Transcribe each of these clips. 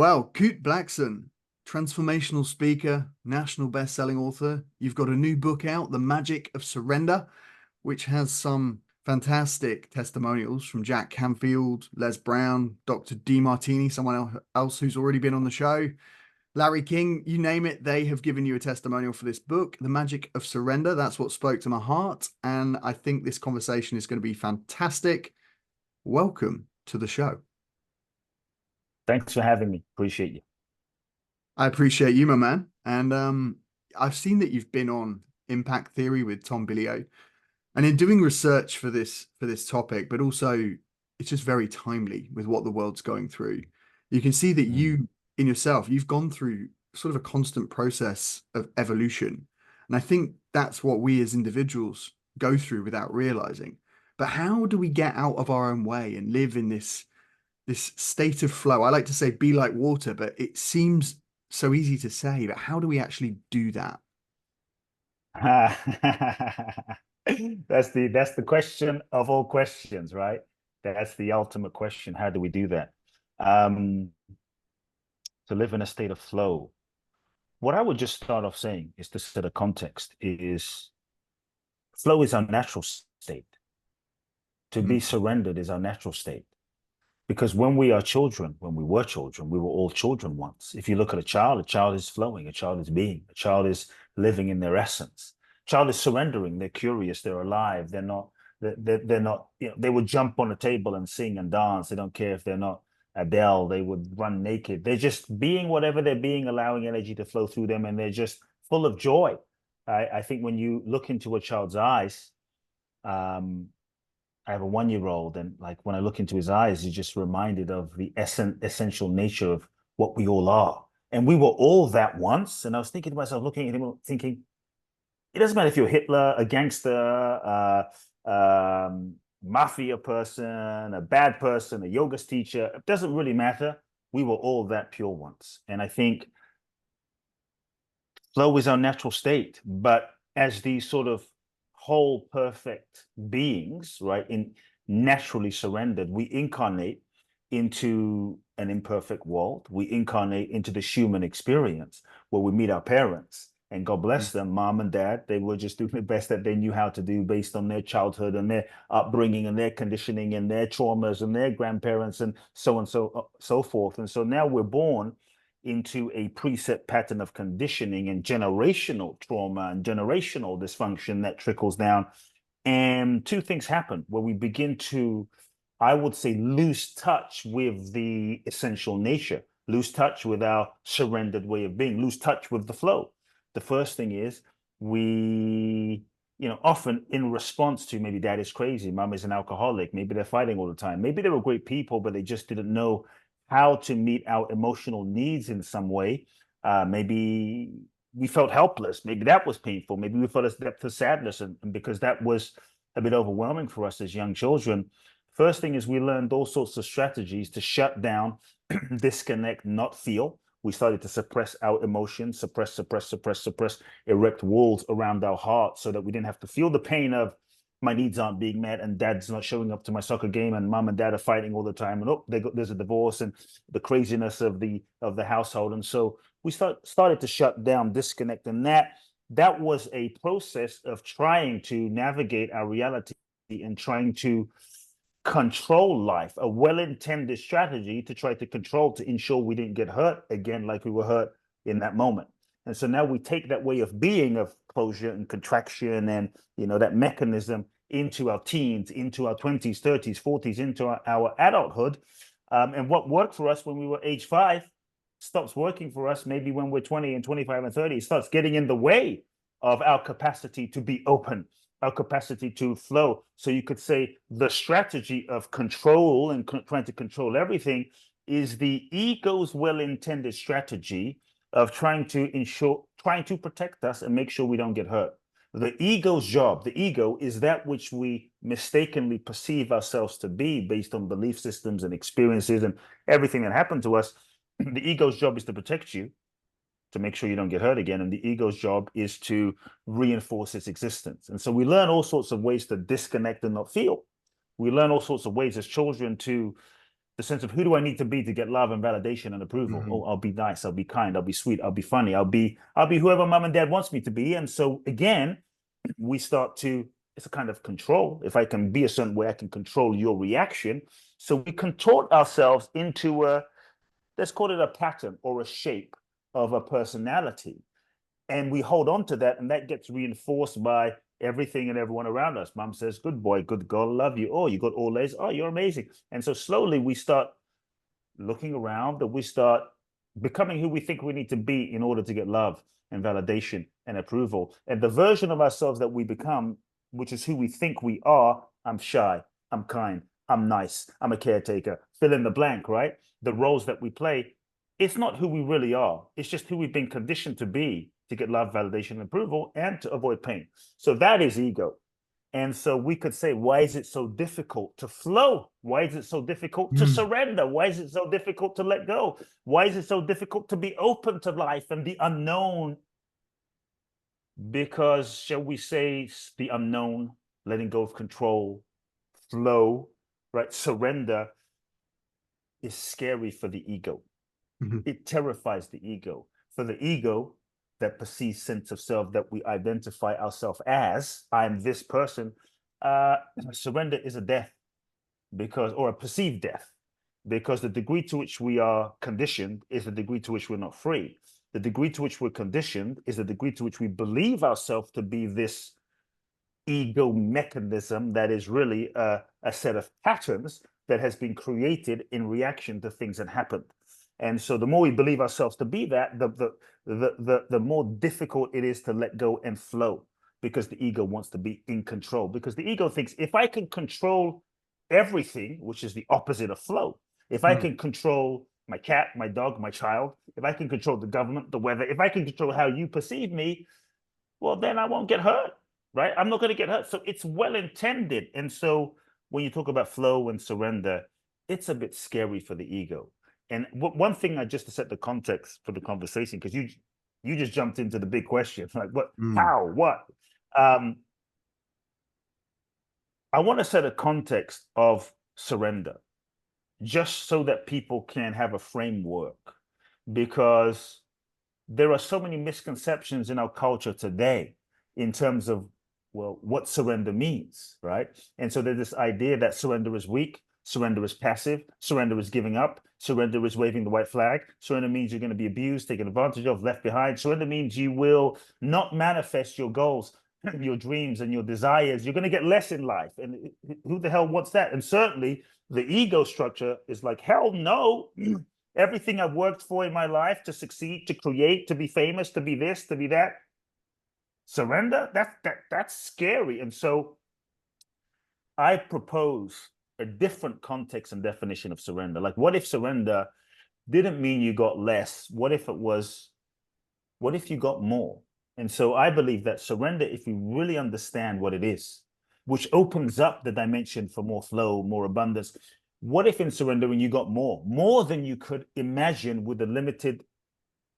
Well, Kute Blackson, transformational speaker, national best-selling author. You've got a new book out, The Magic of Surrender, which has some fantastic testimonials from Jack Canfield, Les Brown, Dr. DeMartini, someone else who's already been on the show, Larry King, you name it, they have given you a testimonial for this book, The Magic of Surrender. That's what spoke to my heart. And I think this conversation is going to be fantastic. Welcome to the show. Thanks for having me. Appreciate you. I appreciate you, my man. And I've seen that you've been on Impact Theory with Tom Billio. And in doing research for this topic, but also it's just very timely with what the world's going through. You can see that you, in yourself, you've gone through sort of a constant process of evolution. And I think that's what we as individuals go through without realizing. But how do we get out of our own way and live in this state of flow? I like to say be like water, but it seems so easy to say, but how do we actually do that? That's the question of all questions, right? That's the ultimate question. How do we do that? To live in a state of flow. What I would just start off saying is to set a context is flow is our natural state. To be surrendered is our natural state. Because when we are children, when we were children, we were all children once. If you look at a child is flowing, a child is being, a child is living in their essence. A child is surrendering, they're curious, they're alive, they're not, they would jump on a table and sing and dance. They don't care if they're not Adele, they would run naked. They're just being whatever they're being, allowing energy to flow through them, and they're just full of joy. I think when you look into a child's eyes, I have a 1-year-old, and like when I look into his eyes, he's just reminded of the essential nature of what we all are. And we were all that once. And I was thinking to myself, looking at him, thinking, it doesn't matter if you're Hitler, a gangster, mafia person, a bad person, a yoga teacher. It doesn't really matter. We were all that pure once. And I think flow is our natural state. But as these sort of whole perfect beings, right, in naturally surrendered, we incarnate into an imperfect world. We incarnate into the human experience where we meet our parents, and God bless them, mom and dad, they were just doing the best that they knew how to do based on their childhood and their upbringing and their conditioning and their traumas and their grandparents and so on, so forth. And so now we're born into a preset pattern of conditioning and generational trauma and generational dysfunction that trickles down. And two things happen where we begin to, I would say, lose touch with the essential nature, lose touch with our surrendered way of being, lose touch with the flow. The first thing is we, often in response to maybe dad is crazy, mom is an alcoholic, maybe they're fighting all the time, maybe they were great people, but they just didn't know how to meet our emotional needs in some way. Maybe we felt helpless. Maybe that was painful. Maybe we felt a depth of sadness, and because that was a bit overwhelming for us as young children. First thing is we learned all sorts of strategies to shut down, disconnect, not feel. We started to suppress our emotions, suppress, erect walls around our heart so that we didn't have to feel the pain of my needs aren't being met, and dad's not showing up to my soccer game, and mom and dad are fighting all the time, and there's a divorce, and the craziness of the household. And so we started to shut down, disconnect, and that was a process of trying to navigate our reality and trying to control life, a well-intended strategy to try to control, to ensure we didn't get hurt again like we were hurt in that moment. And so now we take that way of being, of closure and contraction and that mechanism, into our teens, into our 20s, 30s, 40s, into our adulthood. And what worked for us when we were age 5 stops working for us maybe when we're 20 and 25 and 30. It starts getting in the way of our capacity to be open, our capacity to flow. So you could say the strategy of control and trying to control everything is the ego's well-intended strategy of trying to protect us and make sure we don't get hurt. The ego's job, the ego is that which we mistakenly perceive ourselves to be based on belief systems and experiences and everything that happened to us. The ego's job is to protect you, to make sure you don't get hurt again. And the ego's job is to reinforce its existence. And so we learn all sorts of ways to disconnect and not feel. We learn all sorts of ways as children to the sense of who do I need to be to get love and validation and approval? Hmm. Oh, I'll be nice, I'll be kind, I'll be sweet, I'll be funny, I'll be whoever mom and dad wants me to be. And so again, we start to, it's a kind of control. If I can be a certain way, I can control your reaction. So we contort ourselves into a, let's call it a pattern or a shape of a personality. And we hold on to that, and that gets reinforced by everything and everyone around us. Mom says, good boy, good girl, love you. Oh, you got all A's. Oh, you're amazing. And so slowly we start looking around and we start becoming who we think we need to be in order to get love and validation and approval. And the version of ourselves that we become, which is who we think we are, I'm shy, I'm kind, I'm nice, I'm a caretaker, fill in the blank, right? The roles that we play, it's not who we really are. It's just who we've been conditioned to be to get love, validation, and approval and to avoid pain. So that is ego. And so we could say, why is it so difficult to flow? Why is it so difficult to Mm. surrender? Why is it so difficult to let go? Why is it so difficult to be open to life and the unknown? Because, shall we say, the unknown, letting go of control, flow, right? Surrender is scary for the ego. Mhm. It terrifies the ego. For the ego, that perceived sense of self that we identify ourselves as, I'm this person, uh, surrender is a death because, or a perceived death, because the degree to which we are conditioned is the degree to which we're not free. The degree to which we're conditioned is the degree to which we believe ourselves to be this ego mechanism that is really a set of patterns that has been created in reaction to things that happened. And so the more we believe ourselves to be that, the more difficult it is to let go and flow, because the ego wants to be in control. Because the ego thinks, if I can control everything, which is the opposite of flow, if I Mm. can control my cat, my dog, my child, if I can control the government, the weather, if I can control how you perceive me, well, then I won't get hurt, right? I'm not going to get hurt. So it's well intended. And so when you talk about flow and surrender, it's a bit scary for the ego. And one thing, I just to set the context for the conversation, because you just jumped into the big question, like what, Mm. how, what? Um, I want to set a context of surrender, just so that people can have a framework, because there are so many misconceptions in our culture today in terms of, well, what surrender means, right? And so there's this idea that surrender is weak, surrender is passive, surrender is giving up, surrender is waving the white flag, surrender means you're going to be abused, taken advantage of, left behind, surrender means you will not manifest your goals, your dreams, and your desires. You're going to get less in life. And who the hell wants that? And certainly the ego structure is like, hell no. Everything I've worked for in my life to succeed, to create, to be famous, to be this, to be that, surrender, that's scary. And so I propose a different context and definition of surrender. Like, what if surrender didn't mean you got less? What if it was, what if you got more? And so I believe that surrender, if you really understand what it is, which opens up the dimension for more flow, more abundance. What if in surrendering you got more than you could imagine with the limited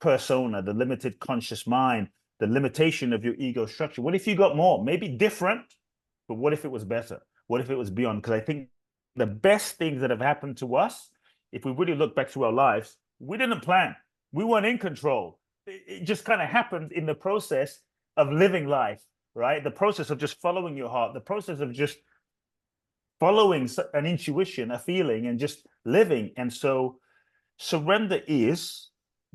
persona, the limited conscious mind, the limitation of your ego structure? What if you got more? Maybe different, but what if it was better? What if it was beyond? Because I think the best things that have happened to us, if we really look back through our lives, we didn't plan. We weren't in control. It just kind of happened in the process of living life, right? The process of just following your heart, the process of just following an intuition, a feeling, and just living. And so surrender is,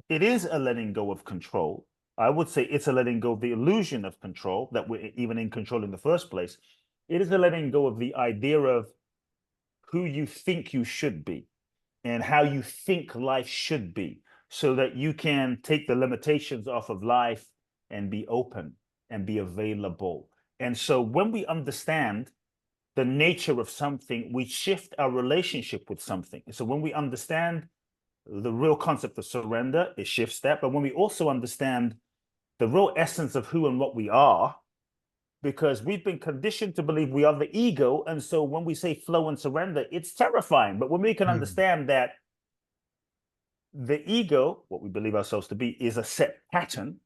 it is a letting go of control. I would say it's a letting go of the illusion of control, that we're even in control in the first place. It is a letting go of the idea of who you think you should be and how you think life should be, so that you can take the limitations off of life and be open and be available. And so when we understand the nature of something, we shift our relationship with something. So when we understand the real concept of surrender, it shifts that. But when we also understand the real essence of who and what we are, because we've been conditioned to believe we are the ego. And so when we say flow and surrender, it's terrifying. But when we can Mm. understand that the ego, what we believe ourselves to be, is a set pattern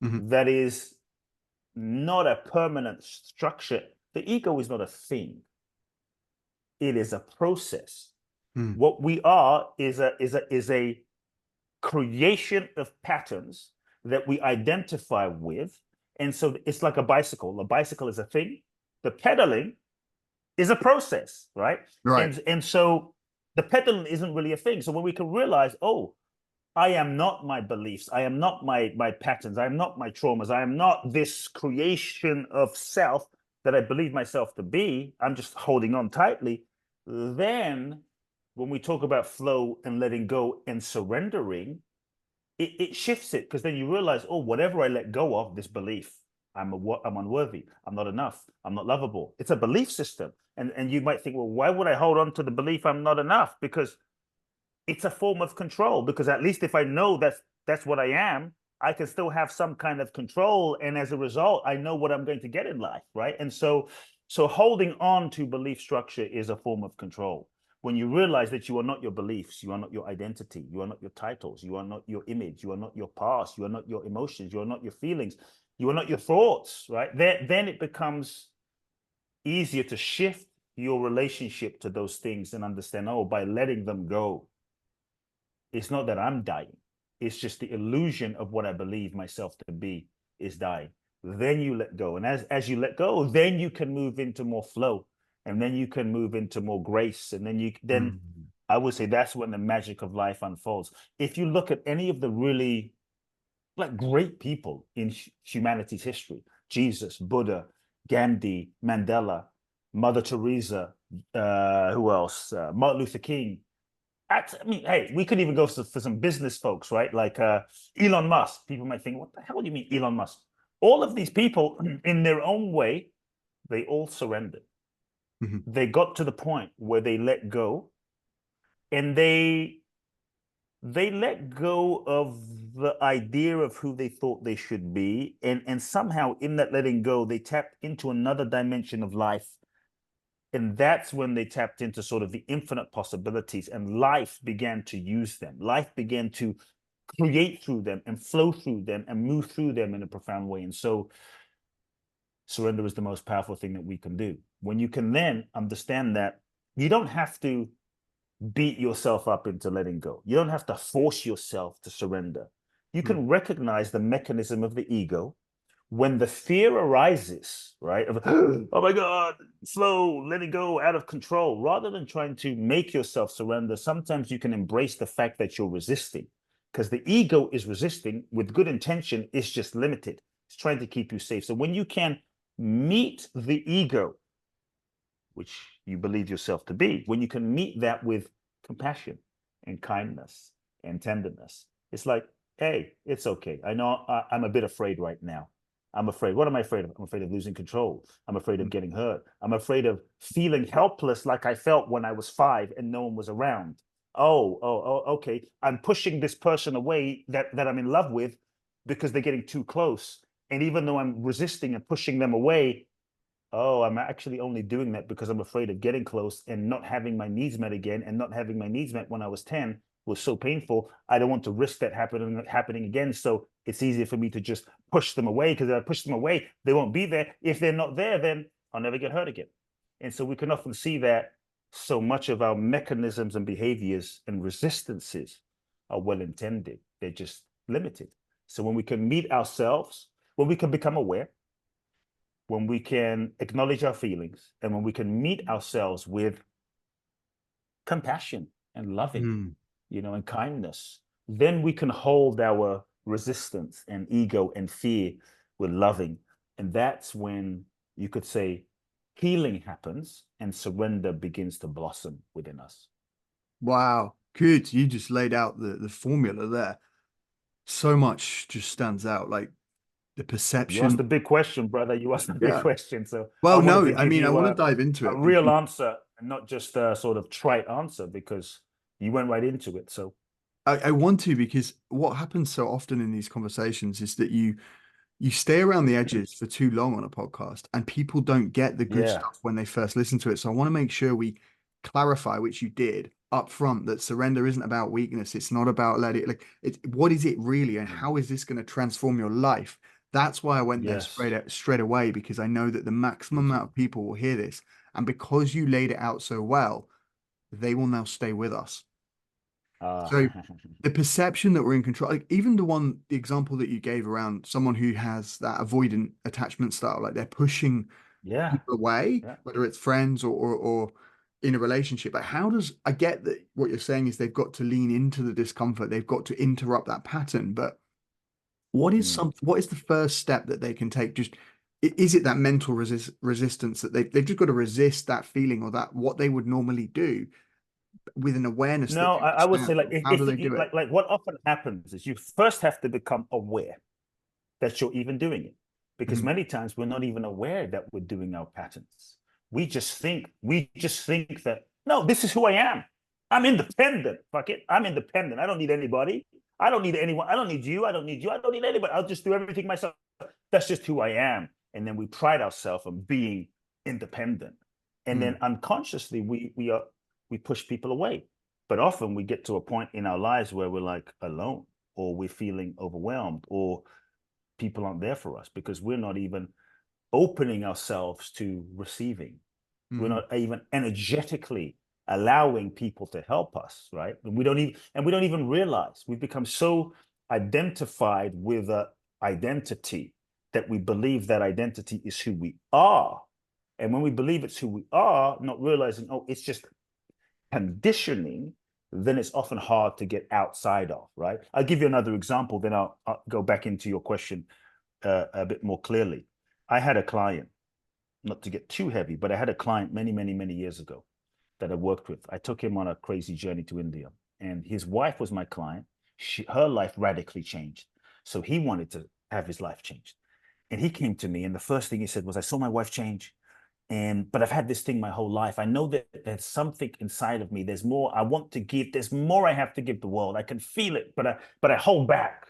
Mhm. that is not a permanent structure. The ego is not a thing, it is a process. Mm. What we are is a creation of patterns that we identify with. And so it's like a bicycle. A bicycle is a thing. The pedaling is a process, right? Right. And so the pedaling isn't really a thing. So when we can realize, oh, I am not my beliefs, I am not my patterns, I am not my traumas, I am not this creation of self that I believe myself to be, I'm just holding on tightly. Then when we talk about flow and letting go and surrendering, it shifts it, because then you realize, oh, whatever I let go of, this belief, I'm unworthy, I'm not enough, I'm not lovable. It's a belief system. And you might think, well, why would I hold on to the belief I'm not enough? Because it's a form of control. Because at least if I know that's what I am, I can still have some kind of control. And as a result, I know what I'm going to get in life, right? And so holding on to belief structure is a form of control. When you realize that you are not your beliefs, you are not your identity, you are not your titles, you are not your image, you are not your past, you are not your emotions, you are not your feelings, you are not your thoughts, right? Then it becomes easier to shift your relationship to those things and understand, oh, by letting them go, it's not that I'm dying. It's just the illusion of what I believe myself to be is dying. Then you let go. And as you let go, then you can move into more flow. And then you can move into more grace. And then Mm. I would say that's when the magic of life unfolds. If you look at any of the really like great people in humanity's history, Jesus, Buddha, Gandhi, Mandela, Mother Teresa, who else? Martin Luther King, I mean, hey, we could even go for some business folks, right? Like Elon Musk. People might think, what the hell do you mean, Elon Musk? All of these people, in their own way, they all surrendered. Mhm. They got to the point where they let go, and they let go of the idea of who they thought they should be, and somehow in that letting go, they tapped into another dimension of life. And that's when they tapped into sort of the infinite possibilities, and life began to use them. Life began to create through them and flow through them and move through them in a profound way. And so surrender is the most powerful thing that we can do. When you can then understand that you don't have to beat yourself up into letting go, you don't have to force yourself to surrender. You Mm. can recognize the mechanism of the ego when the fear arises, right? Of, oh my God, slow, let it go, out of control. Rather than trying to make yourself surrender, sometimes you can embrace the fact that you're resisting, because the ego is resisting with good intention. It's just limited. It's trying to keep you safe. So when you can meet the ego, which you believe yourself to be, when you can meet that with compassion and kindness and tenderness, it's like, hey, it's okay. I know I'm a bit afraid right now. I'm afraid. What am I afraid of? I'm afraid of losing control. I'm afraid of Mm. getting hurt. I'm afraid of feeling helpless like I felt when I was 5 and no one was around. Okay. I'm pushing this person away that I'm in love with because they're getting too close. And even though I'm resisting and pushing them away, oh, I'm actually only doing that because I'm afraid of getting close and not having my needs met again. And not having my needs met when I was 10 was so painful. I don't want to risk that happening again. So it's easier for me to just push them away, because if I push them away, they won't be there. If they're not there, then I'll never get hurt again. And so we can often see that so much of our mechanisms and behaviors and resistances are well intended, they're just limited. So when we can meet ourselves, when we can become aware, when we can acknowledge our feelings, and when we can meet ourselves with compassion and loving, Mm. and kindness, then we can hold our resistance and ego and fear with loving. And that's when you could say healing happens and surrender begins to blossom within us. Wow. Good. You just laid out the formula there. So much just stands out. Like the You asked perception. a big question, brother. You asked a big Yeah. question. So I Well, wanted no, to I give mean, I you want to dive into a it real because answer and not just a sort of trite answer, because you went right into it. So I want to, because what happens so often in these conversations is that you stay around the edges for too long on a podcast and people don't get the good yeah, stuff when they first listen to it. So I want to make sure we clarify, which you did up front, that surrender isn't about weakness. It's not about let it, like it, what is it really, and how is this going to transform your life? That's why I went there yes, straight away, because I know that the me maximum amount too. of people will hear this. And because you laid it out so well, they will now stay with us. Uh, So the perception that we're in control, like even the example that you gave around someone who has that avoidant attachment style, like they're pushing yeah, people away, yeah. whether it's friends or in a relationship. Like, how does I get that what you're saying is they've got to lean into the discomfort, they've got to interrupt that pattern, but Mm. what is the first step that they can take? Just is it that mental resistance that they've just got to resist that feeling or that what they would normally do with an awareness that No, they I would say understand? like Or how do they do it? like what often happens is you first have to become aware that you're even doing it. Because Mhm. many times we're not even aware that we're doing our patterns. We just think that, no, this is who I am. I'm independent. Fuck it. I'm independent. I don't need anybody. I don't need anyone. I don't need you. I don't need you. I don't need anybody. I'll just do everything myself. That's just who I am. And then we pride ourselves on being independent. And then Mm, unconsciously we push people away. But often we get to a point in our lives where we're like alone, or we're feeling overwhelmed, or people aren't there for us because we're not even opening ourselves to receiving. We're mhm, not even energetically allowing people to help us, right? And we don't even realize we've become so identified with a identity that we believe that identity is who we are. And when we believe it's who we are, not realizing, oh, it's just conditioning, then it's often hard to get outside of, right? I'll give you another example, then I'll go back into your question a bit more clearly. I had a client, not to get too heavy, but I had a client many, many, many years ago that I worked with. I took him on a crazy journey to India, and his wife was my client. Her life radically changed. So he wanted to have his life changed. And he came to me, and the first thing he said was, I saw my wife change. But I've had this thing my whole life. I know that there's something inside of me. There's more I want to give. There's more I have to give the world. I can feel it, but I hold back.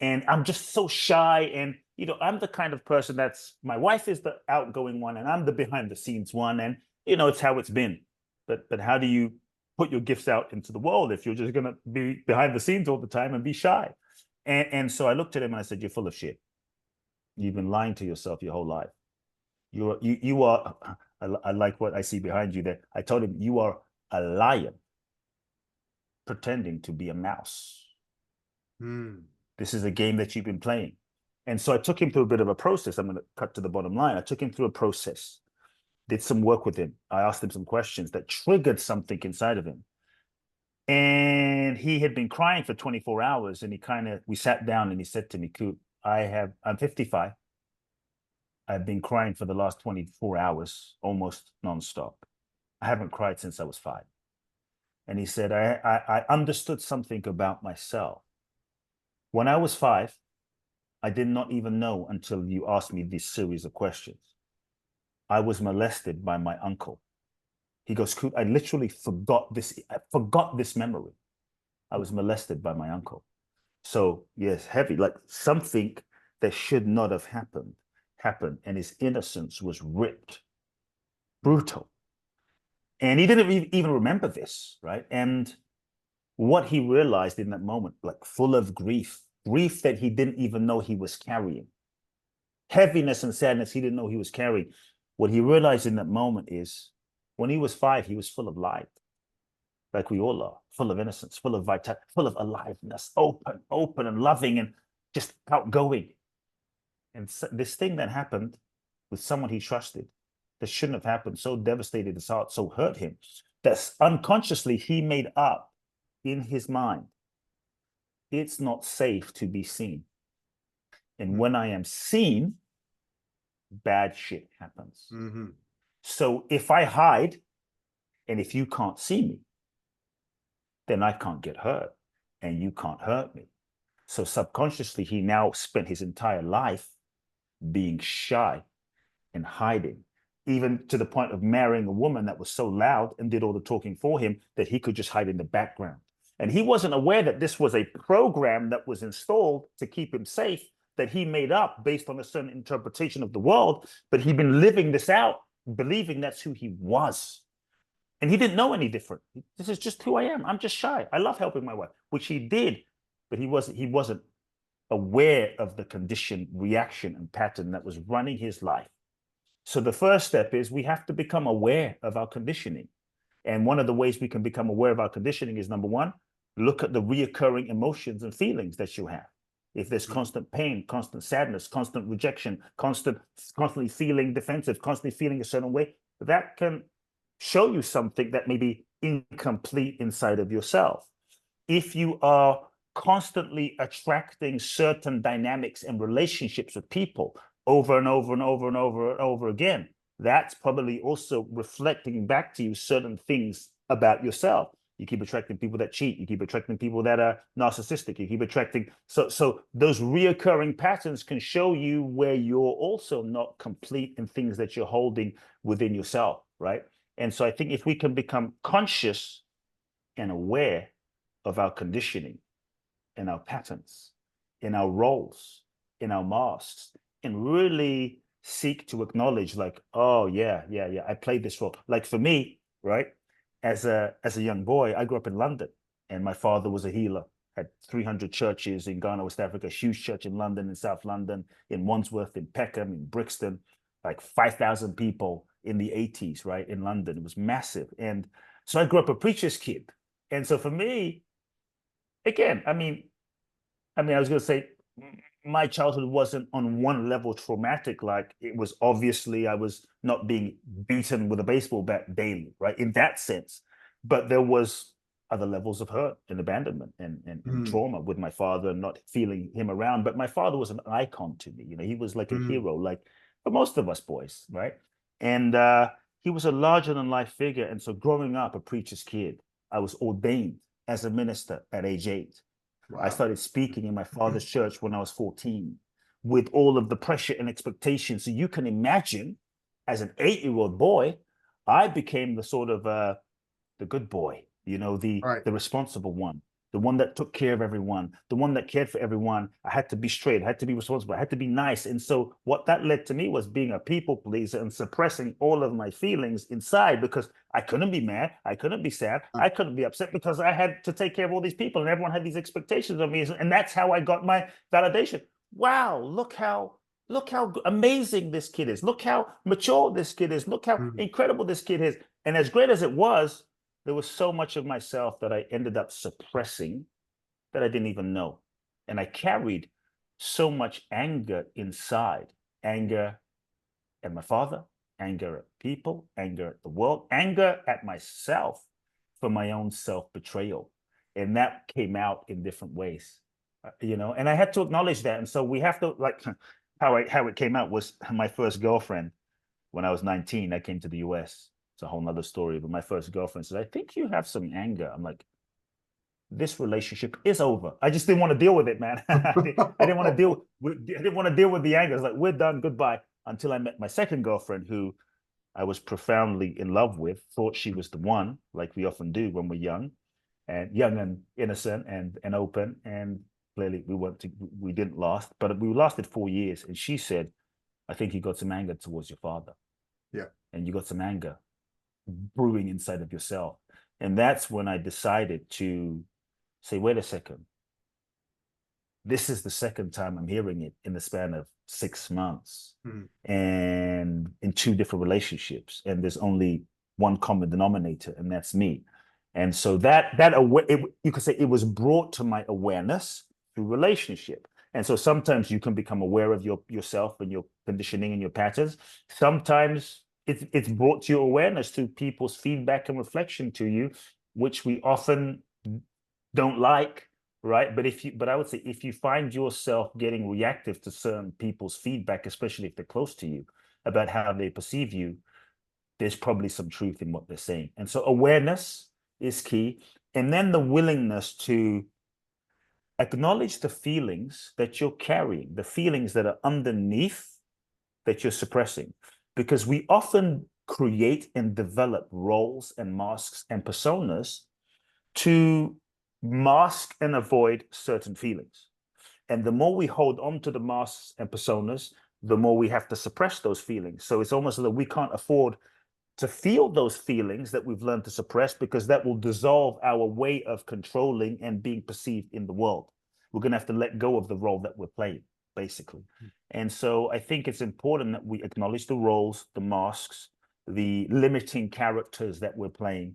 And I'm just so shy. And I'm the kind of person that's my wife is the outgoing one, and I'm the behind the scenes one. And it's how it's been. But how do you put your gifts out into the world if you're just gonna be behind the scenes all the time and be shy? And so I looked at him and I said, "You're full of shit. You've been lying to yourself your whole life. You are. I like what I see behind you there. I told him you are a lion pretending to be a mouse. mm, This is a game that you've been playing." And so I took him through a bit of a process. I'm going to cut to the bottom line. I took him through a process, did some work with him. I asked him some questions that triggered something inside of him. And he had been crying for 24 hours. And we sat down and he said to me, Coop, I'm 55. I've been crying for the last 24 hours, almost nonstop. I haven't cried since I was 5. And he said, I understood something about myself. When I was 5, I did not even know until you asked me this series of questions. I was molested by my uncle. He goes, Coot, I literally forgot this. I forgot this memory. I was molested by my uncle. So, yes, heavy, like something that should not have happened. And his innocence was ripped, brutal. And he didn't even remember this, right? And what he realized in that moment, like full of grief that he didn't even know he was carrying, heaviness and sadness he didn't know he was carrying. What he realized in that moment is when he was 5, he was full of light, like we all are, full of innocence, full of vitality, full of aliveness, open and loving and just outgoing. And so this thing that happened with someone he trusted that shouldn't have happened so devastated his heart, so hurt him, that unconsciously he made up in his mind, it's not safe to be seen. And mm, when I am seen, bad shit happens. mhm, So if I hide and if you can't see me, then I can't get hurt and you can't hurt me. So subconsciously, he now spent his entire life being shy and hiding, even to the point of marrying a woman that was so loud and did all the talking for him that he could just hide in the background. And he wasn't aware that this was a program that was installed to keep him safe, that he made up based on a certain interpretation of the world. But he'd been living this out, believing that's who he was. And he didn't know any different. This is just who I am. I'm just shy. I love helping my wife, which he did, but he wasn't aware of the condition, reaction, and pattern that was running his life. So the first step is we have to become aware of our conditioning. And one of the ways we can become aware of our conditioning is, number one, look at the reoccurring emotions and feelings that you have. If there's constant pain, constant sadness, constant rejection, constantly feeling defensive, constantly feeling a certain way, that can show you something that may be incomplete inside of yourself. If you are constantly attracting certain dynamics and relationships with people over and over and over and over and over again, that's probably also reflecting back to you certain things about yourself. You keep attracting people that cheat. You keep attracting people that are narcissistic. You keep attracting. So those reoccurring patterns can show you where you're also not complete in things that you're holding within yourself, right? And so I think if we can become conscious and aware of our conditioning, in our patterns, in our roles, in our masks, and really seek to acknowledge, like, oh yeah, I played this role. Like for me, right, as a young boy, I grew up in London, and my father was a healer. Had 300 churches in Ghana, West Africa, huge church in London, in South London, in Wandsworth, in Peckham, in Brixton, like 5,000 people in the 80s, right, in London. It was massive. And so I grew up a preacher's kid. And so for me, again, I was going to say my childhood wasn't on one level traumatic. Like it was obviously I was not being beaten with a baseball bat daily, right? In that sense, but there was other levels of hurt and abandonment and trauma with my father and not feeling him around. But my father was an icon to me. You know, he was like a hero, like for most of us boys, right? And he was a larger than life figure. And so growing up a preacher's kid, I was ordained as a minister at age 8. I Wow. started speaking in my father's church when I was 14 with all of the pressure and expectation. So you can imagine, as an 8-year-old boy, I became the sort of the good boy, you know, the Right. responsible one, the one that took care of everyone, the one that cared for everyone. I had to be straight, I had to be responsible, I had to be nice. And so what that led to me was being a people pleaser and suppressing all of my feelings inside, because I couldn't be mad, I couldn't be sad, I couldn't be upset, because I had to take care of all these people and everyone had these expectations of me. And that's how I got my validation. Wow, look how amazing this kid is. Look how mature this kid is. Look how incredible this kid is. And as great as it was, there was so much of myself that I ended up suppressing that I didn't even know. And I carried so much anger inside, anger at my father, anger at people, anger at the world, anger at myself for my own self-betrayal. And that came out in different ways, you know, and I had to acknowledge that. And so we have to, like, how it came out was my first girlfriend when I was 19. I came to the US. It's a whole nother story. But my first girlfriend said, I think you have some anger. I'm like, this relationship is over. I just didn't want to deal with it, man. I didn't want to deal with the anger. It's like, we're done, goodbye. Until I met my second girlfriend, who I was profoundly in love with, thought she was the one, like we often do when we're young and innocent and open. And clearly we didn't last, but we lasted 4 years. And she said, I think you got some anger towards your father. Yeah. And you got some anger brewing inside of yourself. And that's when I decided to say, wait a second. This is the second time I'm hearing it in the span of 6 months and in 2 different relationships. And there's only one common denominator, and that's me. And so you could say it was brought to my awareness through relationship. And so sometimes you can become aware of yourself and your conditioning and your patterns. Sometimes it's brought to your awareness through people's feedback and reflection to you, which we often don't like, right? But I would say if you find yourself getting reactive to certain people's feedback, especially if they're close to you, about how they perceive you, there's probably some truth in what they're saying. And so awareness is key. And then the willingness to acknowledge the feelings that you're carrying, the feelings that are underneath that you're suppressing, because we often create and develop roles and masks and personas to mask and avoid certain feelings. And the more we hold on to the masks and personas, the more we have to suppress those feelings. So it's almost like we can't afford to feel those feelings that we've learned to suppress, because that will dissolve our way of controlling and being perceived in the world. We're going to have to let go of the role that we're playing, basically. And so I think it's important that we acknowledge the roles, the masks, the limiting characters that we're playing,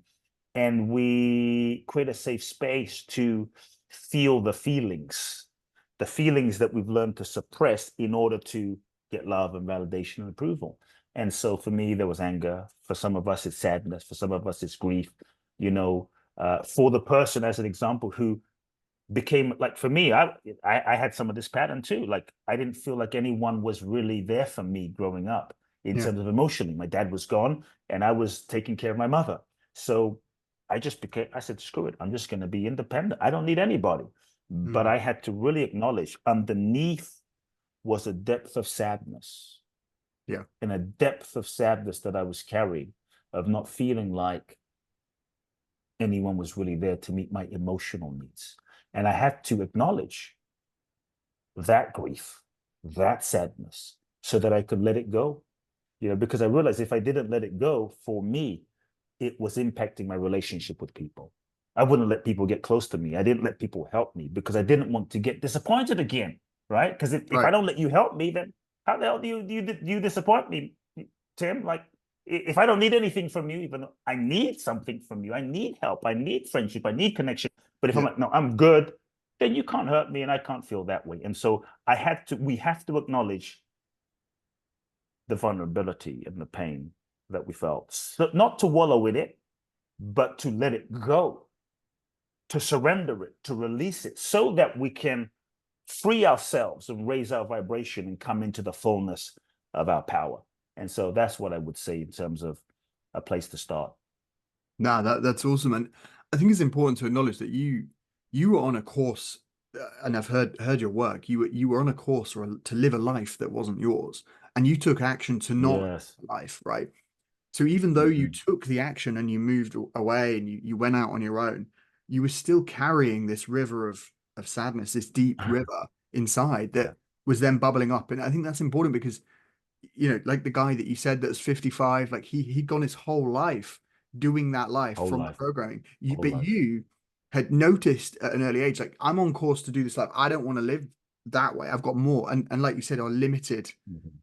and we create a safe space to feel the feelings that we've learned to suppress in order to get love and validation and approval. And so for me, there was anger. For some of us, it's sadness. For some of us, it's grief. You know, for the person, as an example, who became like, for me, I had some of this pattern too. Like, I didn't feel like anyone was really there for me growing up in Yeah. terms of emotionally. My dad was gone, and I was taking care of my mother. So I said, screw it. I'm just going to be independent. I don't need anybody. But Mm. I had to really acknowledge underneath was a depth of sadness, Yeah. and a depth of sadness that I was carrying, of not feeling like anyone was really there to meet my emotional needs. And I had to acknowledge that grief, that sadness, so that I could let it go. You know, because I realized if I didn't let it go, for me, it was impacting my relationship with people. I wouldn't let people get close to me. I didn't let people help me because I didn't want to get disappointed again, right? Because if I Right. don't let you help me, then how the hell do you disappoint me, Tim? Like, if I don't need anything from you, even though I need something from you, I need help, I need friendship, I need connection. But if I'm Yeah. like, no, I'm good, then you can't hurt me, and I can't feel that way. And so we have to acknowledge the vulnerability and the pain that we felt. So not to wallow in it, but to let it go, to surrender it, to release it, so that we can free ourselves and raise our vibration and come into the fullness of our power. And so that's what I would say in terms of a place to start. Nah, that's awesome, and I think it's important to acknowledge that you were on a course, and I've heard your work. You were on a course to live a life that wasn't yours, and you took action to not Yes. live a life, right? So even though you Mm-hmm. took the action and you moved away and you went out on your own, you were still carrying this river of sadness, this deep river inside Yeah. that was then bubbling up. And I think that's important because, like the guy that you said that's 55, like he'd gone his whole life doing that life Whole from the life. programming. Whole But life. you had noticed at an early age, like I'm on course to do this life. I don't want to live that way. I've got more. And like you said, our Mm-hmm.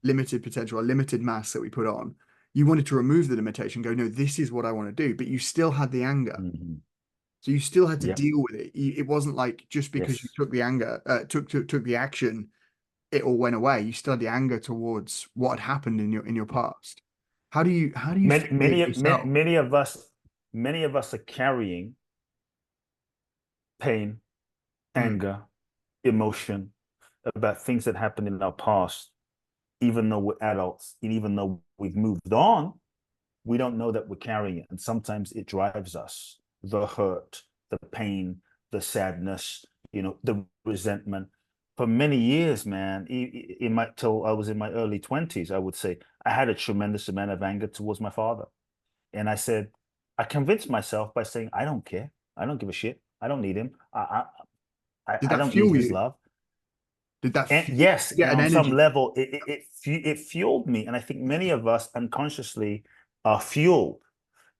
limited potential, our limited mass that we put on. You wanted to remove the limitation, go, no, this is what I want to do. But you still had the anger. Mm-hmm. So you still had to Yeah. deal with it. It wasn't like just because you Yes. took the anger, took the action, it all went away. You still had the anger towards what had happened in your past. How do you Many, feel it many, yourself? many of us are carrying pain, Mm, anger, emotion about things that happened in our past, even though we're adults, and even though we've moved on, we don't know that we're carrying it. And sometimes it drives us, the hurt, the pain, the sadness, the resentment. For many years, man, till I was in my early 20s, I would say I had a tremendous amount of anger towards my father. And I convinced myself by saying, I don't care. I don't give a shit. I don't need him. did I that don't need fuel his you? love. Did that And fuel, yes, get and an on some energy? level, it fueled me. And I think many of us unconsciously are fueled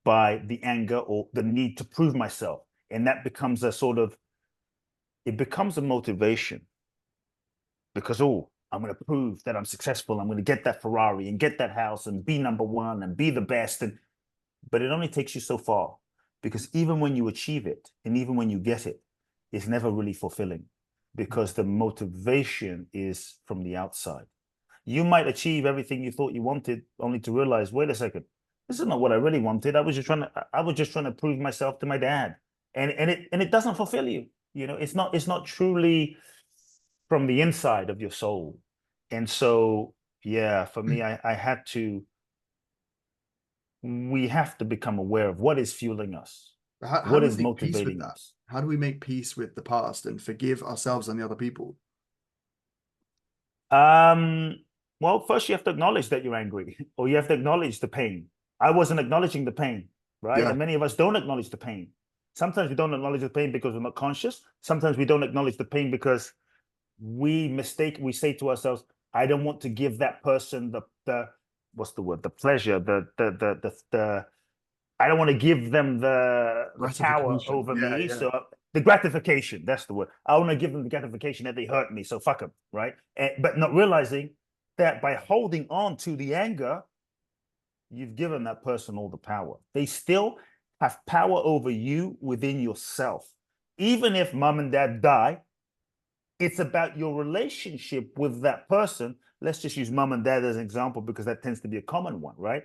by the anger or the need to prove myself. And that becomes it becomes a motivation because, oh, I'm going to prove that I'm successful. I'm going to get that Ferrari and get that house and be number one and be the best. But it only takes you so far, because even when you achieve it and even when you get it, it's never really fulfilling because the motivation is from the outside. You might achieve everything you thought you wanted, only to realize, wait a second, this is not what I really wanted. I was just trying to prove myself to my dad. And it doesn't fulfill you. It's not truly from the inside of your soul. And so, yeah, for me, I had to we have to become aware of what is fueling us, How what do we is make peace with motivating that? us. How do we make peace with the past and forgive ourselves and the other people? Um, well, first you have to acknowledge that you're angry, or you have to acknowledge the pain. I wasn't acknowledging the pain, right? Yeah, And many of us don't acknowledge the pain. Sometimes we don't acknowledge the pain because we're not conscious. Sometimes we don't acknowledge the pain because we say to ourselves, I don't want to give that person the what's the word, the pleasure, the I don't want to give them the power gratification. over Yeah, me. yeah. So the gratification, that's the word. I want to give them the gratification that they hurt me. So fuck them, right? But not realizing that by holding on to the anger, you've given that person all the power. They still have power over you within yourself. Even if mom and dad die, it's about your relationship with that person. Let's just use mom and dad as an example because that tends to be a common one, right?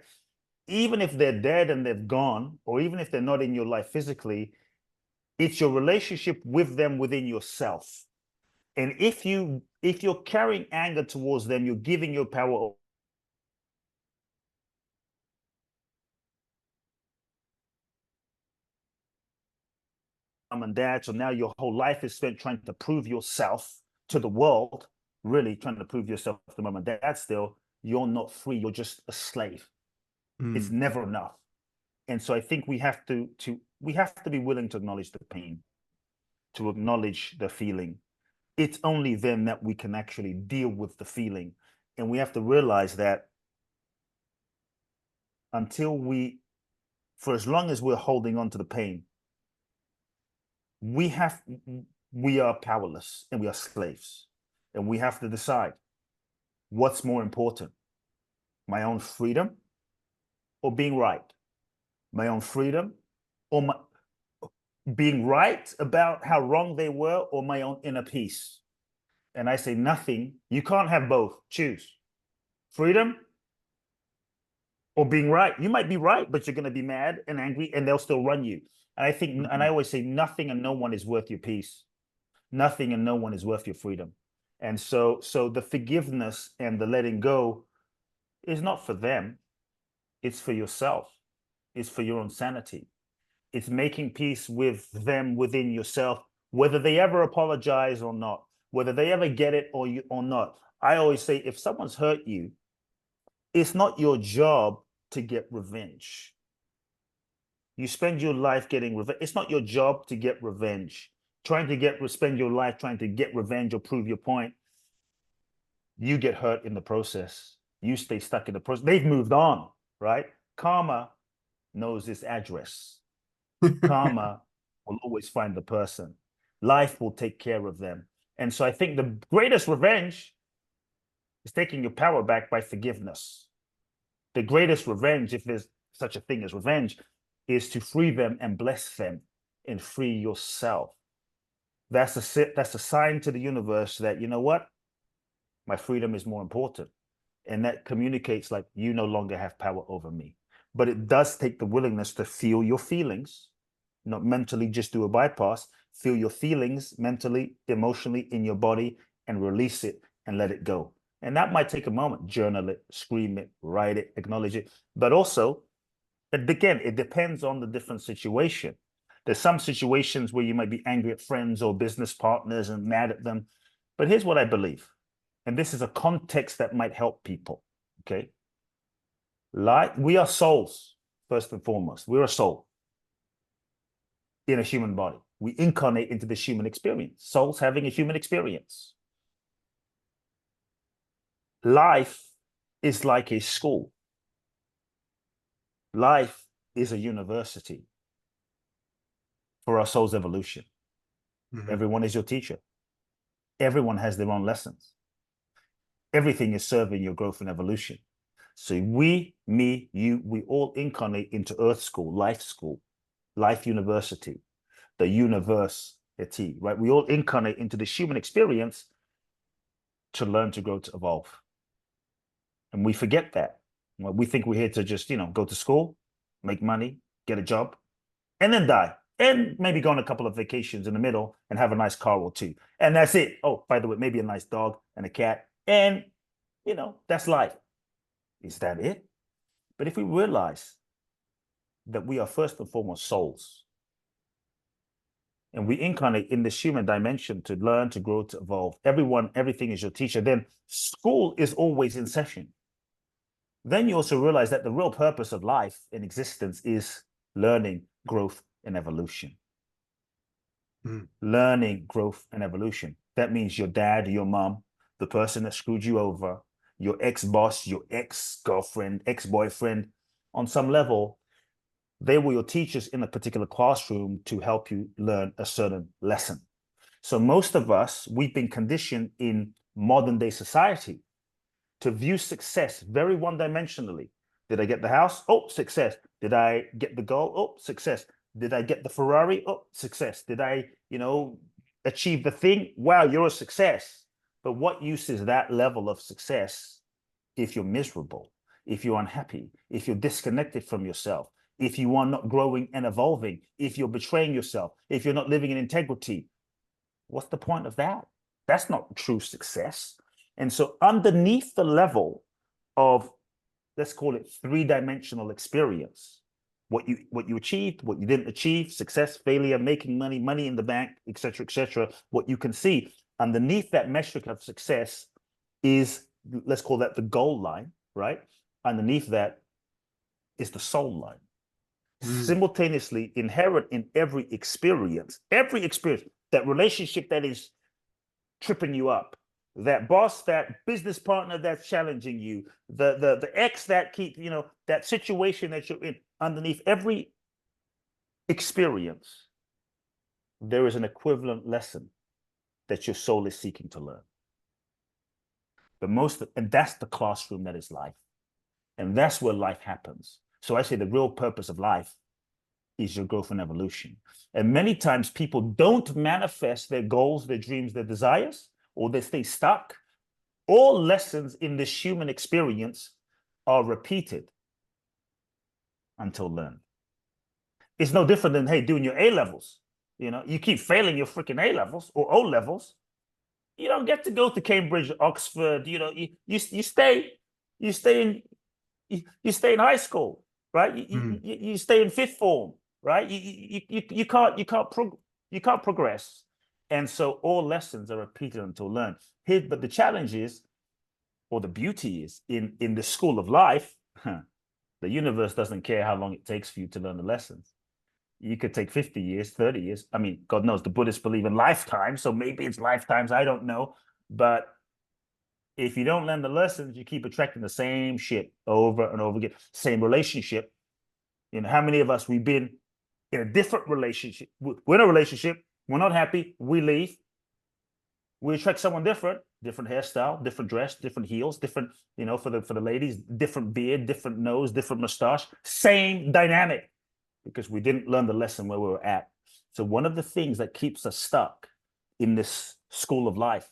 Even if they're dead and they've gone, or even if they're not in your life physically, it's your relationship with them within yourself. And if you're carrying anger towards them, you're giving your power mom and dad. So now your whole life is spent trying to prove yourself to the world, really trying to prove yourself to mom and dad still. You're not free. You're just a slave. It's Mm. never enough. And so I think we have to we have to be willing to acknowledge the pain, to acknowledge the feeling. It's only then that we can actually deal with the feeling. And we have to realize that until we, for as long as we're holding on to the pain, we have we are powerless and we are slaves. And we have to decide what's more important, my own freedom or being right, my own freedom or being right about how wrong they were, or my own inner peace. And I say nothing. You can't have both. Choose freedom or being right. You might be right, but you're going to be mad and angry and they'll still run you. And I think, and I always say, nothing and no one is worth your peace. Nothing and no one is worth your freedom. And so the forgiveness and the letting go is not for them. It's for yourself. It's for your own sanity. It's making peace with them within yourself, whether they ever apologize or not, whether they ever get it or not. I always say, if someone's hurt you, it's not your job to get revenge. You spend your life getting revenge. It's not your job to get revenge. Spend your life trying to get revenge or prove your point. You get hurt in the process. You stay stuck in the process. They've moved on, right? Karma knows its address. Karma will always find the person. Life will take care of them. And so I think the greatest revenge is taking your power back by forgiveness. The greatest revenge, if there's such a thing as revenge, is to free them and bless them and free yourself. That's a sign to the universe that, you know what? My freedom is more important. And that communicates like you no longer have power over me. But it does take the willingness to feel your feelings, not mentally just do a bypass, feel your feelings mentally, emotionally in your body and release it and let it go. And that might take a moment. Journal it, scream it, write it, acknowledge it. But also, again, it depends on the different situation. There's some situations where you might be angry at friends or business partners and mad at them. But here's what I believe. And this is a context that might help people. Okay. Like we are souls, first and foremost. We're a soul in a human body. We incarnate into this human experience. Souls having a human experience. Life is like a school. Life is a university for our soul's evolution. Mm-hmm. Everyone is your teacher. Everyone has their own lessons. Everything is serving your growth and evolution. So we, me, you, we all incarnate into Earth School, Life University, the university, right? We all incarnate into this human experience to learn, to grow, to evolve. And we forget that. We think we're here to just, go to school, make money, get a job, and then die. And maybe go on a couple of vacations in the middle and have a nice car or two. And that's it. Oh, by the way, maybe a nice dog and a cat. And, that's life. Is that it? But if we realize that we are first and foremost souls, and we incarnate in this human dimension to learn, to grow, to evolve, everything is your teacher, then school is always in session. Then you also realize that the real purpose of life and existence is learning, growth, and evolution. Learning, growth, and evolution. That means your dad, your mom, the person that screwed you over, your ex-boss, your ex-girlfriend, ex-boyfriend, on some level, they were your teachers in a particular classroom to help you learn a certain lesson. So most of us, we've been conditioned in modern day society to view success very one-dimensionally. Did I get the house? Oh, success. Did I get the goal? Oh, success. Did I get the Ferrari? Oh, success. Did I, achieve the thing? Wow, you're a success. But what use is that level of success if you're miserable, if you're unhappy, if you're disconnected from yourself, if you are not growing and evolving, if you're betraying yourself, if you're not living in integrity? What's the point of that? That's not true success. And so, underneath the level of, let's call it, three-dimensional experience, what you achieved, what you didn't achieve, success, failure, making money, money in the bank, etc., what you can see underneath that metric of success is, let's call that the goal line, right? Underneath that is the soul line. Mm. Simultaneously inherent in every experience, that relationship that is tripping you up, that boss, that business partner that's challenging you, the ex that keep, that situation that you're in, underneath every experience, there is an equivalent lesson that your soul is seeking to learn. And that's the classroom that is life. And that's where life happens. So I say the real purpose of life is your growth and evolution. And many times people don't manifest their goals, their dreams, their desires, or they stay stuck. All lessons in this human experience are repeated until learned. It's no different than, hey, doing your A levels. You keep failing your freaking A levels or O levels. You don't get to go to Cambridge, Oxford. You stay in you stay in high school, right? Mm. You stay in fifth form, right? You can't progress, and so all lessons are repeated until learned. But the challenge is, or the beauty is, in the school of life, the universe doesn't care how long it takes for you to learn the lessons. You could take 50 years, 30 years. I mean, God knows the Buddhists believe in lifetimes, so maybe it's lifetimes. I don't know, but if you don't learn the lessons, you keep attracting the same shit over and over again. Same relationship. How many of us, we've been in a different relationship? We're in a relationship. We're not happy. We leave. We attract someone different hairstyle, different dress, different heels, different, for the ladies, different beard, different nose, different mustache. Same dynamic, because we didn't learn the lesson where we were at. So one of the things that keeps us stuck in this school of life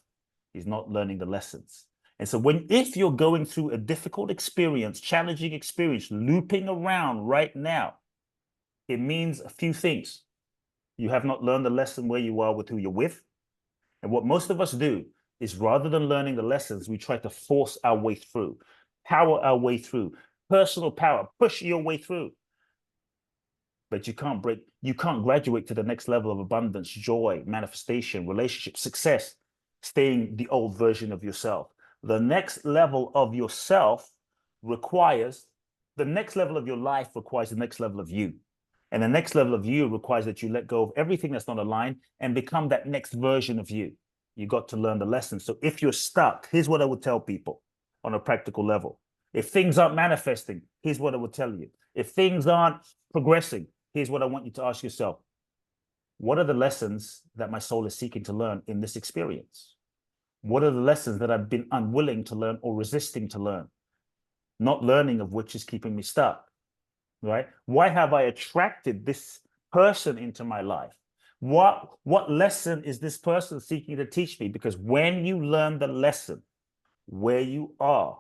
is not learning the lessons. And so if you're going through a difficult experience, challenging experience, looping around right now, it means a few things. You have not learned the lesson where you are with who you're with. And what most of us do is, rather than learning the lessons, we try to force our way through, power our way through, personal power, push your way through. But you can't graduate to the next level of abundance, joy, manifestation, relationship, success, staying the old version of yourself. The next level of yourself requires, the next level of your life requires the next level of you. And the next level of you requires that you let go of everything that's not aligned and become that next version of you. You got to learn the lesson. So if you're stuck, here's what I would tell people on a practical level. If things aren't manifesting, here's what I would tell you. If things aren't progressing, here's what I want you to ask yourself. What are the lessons that my soul is seeking to learn in this experience? What are the lessons that I've been unwilling to learn or resisting to learn? Not learning of which is keeping me stuck, right? Why have I attracted this person into my life? What lesson is this person seeking to teach me? Because when you learn the lesson, where you are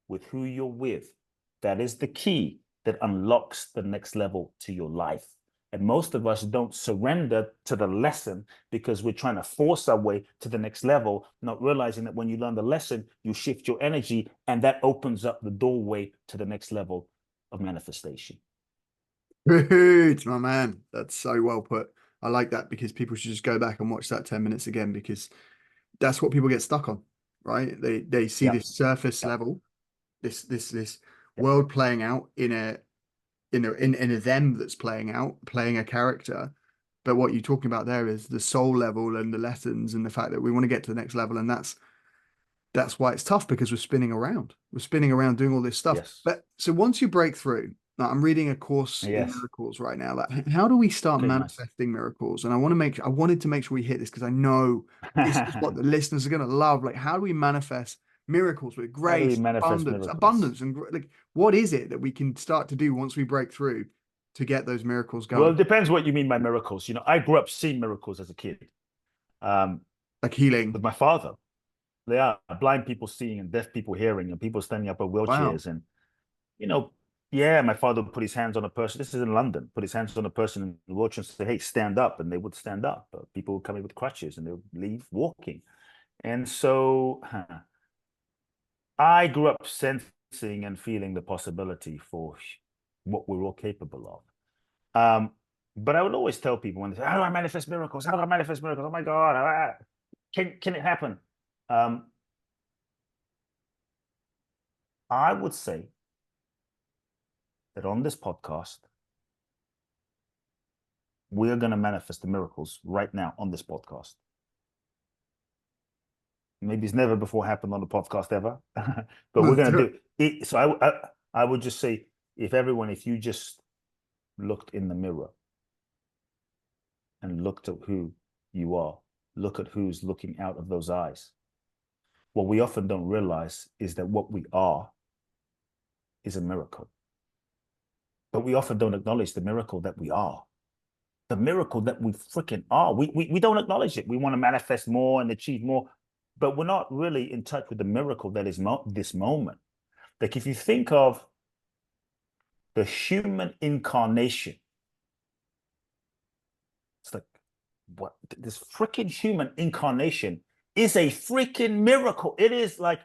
with who you're with, that is the key that unlocks the next level to your life. And most of us don't surrender to the lesson because we're trying to force our way to the next level, not realizing that when you learn the lesson, you shift your energy, and that opens up the doorway to the next level of manifestation. Good, my man. That's so well put. I like that, because people should just go back and watch that 10 minutes again, because that's what people get stuck on, right? They see Yep. this surface Yep. level, this Yep. world playing out in a them that's playing a character. But what you're talking about there is the soul level and the lessons and the fact that we want to get to the next level. And that's why it's tough, because we're spinning around. We're spinning around doing all this stuff. Yes. But so once you break through, like, I'm reading a course in Yes. miracles right now. Like, how do we start Okay, nice. manifesting miracles? And I wanted to make sure we hit this, because I know this is what the listeners are going to love. Like, how do we manifest miracles with How do we grace, manifest abundance, miracles? abundance, and like, what is it that we can start to do once we break through to get those miracles Well, going? it depends what you mean by miracles. You know, I grew up seeing miracles as a kid, um, Like healing. with my father. They are blind people seeing and deaf people hearing and people standing up in Wow. wheelchairs. And, you know, yeah, my father would put his hands on a person. This is in London. Put his hands on a person in the wheelchair and say, "Hey, stand up," and they would stand up. People would come in with crutches and they would leave walking. And so I grew up sensing and feeling the possibility for what we're all capable of. But I would always tell people when they say, "How do I manifest miracles? How do I manifest miracles? Oh my God, can it happen?" Um, I would say that on this podcast, we're going to manifest the miracles right now on this podcast. Maybe it's never before happened on the podcast ever, but we're Let's going do to it. do it. So I would just say, if you just looked in the mirror and looked at who you are, look at who's looking out of those eyes. What we often don't realize is that what we are is a miracle. But we often don't acknowledge the miracle that we are. The miracle that we freaking are. We don't acknowledge it. We want to manifest more and achieve more, but we're not really in touch with the miracle that is this moment. Like if you think of the human incarnation, it's like, what, this freaking human incarnation is a freaking miracle. It is like,